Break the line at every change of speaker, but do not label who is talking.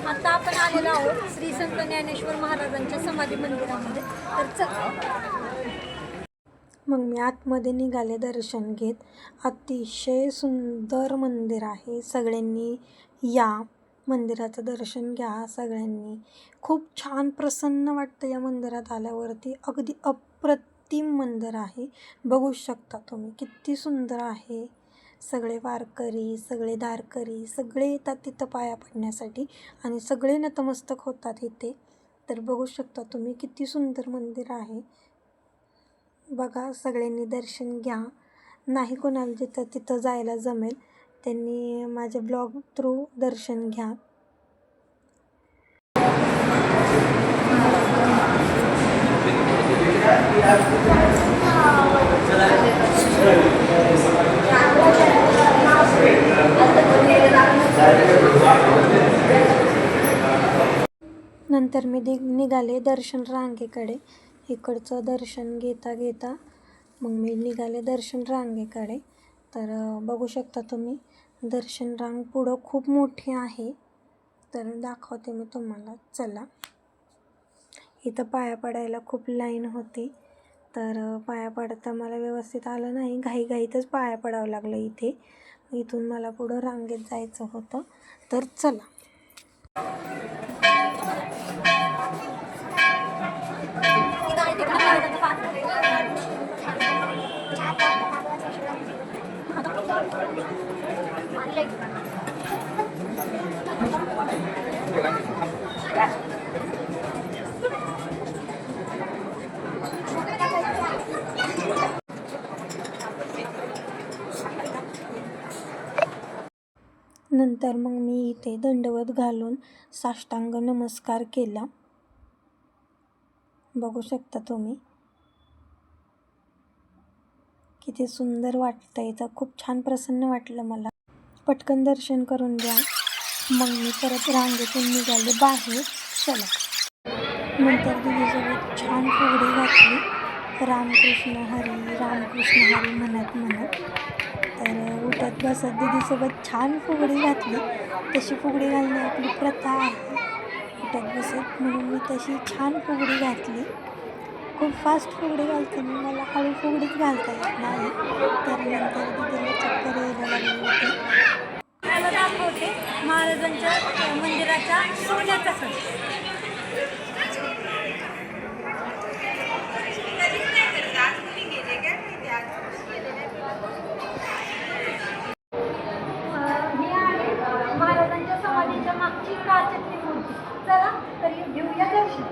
आता आपण आलेलो आहोत श्री संत ज्ञानेश्वर महाराजांच्या समाधी मंदिरामध्ये. तर चल मग मी आतमध्ये निघाले दर्शन घेत. अतिशय सुंदर मंदिर आहे. सगळ्यांनी या मंदिराचं दर्शन घ्या. सगळ्यांनी खूप छान प्रसन्न वाटतं या मंदिरात आल्यावरती. अगदी अप्रतिम मंदिर आहे. बघू शकता तुम्ही किती सुंदर आहे. सगळे वारकरी, सगळे दारकरी सगळे येतात तिथं पाया पडण्यासाठी आणि सगळे नतमस्तक होतात इथे. तर बघू शकता तुम्ही किती सुंदर मंदिर आहे. बघा, सगळ्यांनी दर्शन घ्या. नाही कोणाला जिथं तिथं जायला जमेल त्यांनी माझ्या ब्लॉग थ्रू दर्शन घ्या. नंतर मी निघाले दर्शन रांगेकडे. इकडचं दर्शन घेता घेता मग मी निघाले दर्शन रांगेकडे. तर बघू शकता तुम्ही दर्शन रांग पुढं खूप मोठी आहे. तर दाखवते मी तुम्हाला. चला, इथं पाया पडायला खूप लाईन होती. तर पाया पडता मला व्यवस्थित आलं नाही. घाईघाईतच पाया पडावं लागलं इथे. इथून मला पुढं रांगेत जायचं होतं. तर चला. नंतर मग मी इथे दंडवत घालून साष्टांग नमस्कार केला. बघू शकता तुम्ही किती सुंदर वाटतं इथं. खूप छान प्रसन्न वाटलं मला. पटकन दर्शन करून द्या. मग मी परत रांगेतून निघाले बाहेर. चला. नंतर दीदीसोबत छान फुगडी घातली. रामकृष्ण हरी रामकृष्ण हरी म्हणत तर उठत बसत दीदीसोबत छान फुगडी घातली. तशी फुगडी घालणे आपली प्रथा आहे उठत बसत, म्हणून मी तशी छान फुगडी घातली. खूप फास्ट फुगडी घालते मी. मला हळू फुगडीच घालता येत नाही. तर नंतर दीदीला चक्कर यायला लागली होती. मला दाखवते महाराजांच्या मंदिराच्या सोन्याचा सण. महाराजांच्या समाधीच्या मागची काचेतली मूर्ती. चला तर घेऊया दर्शन.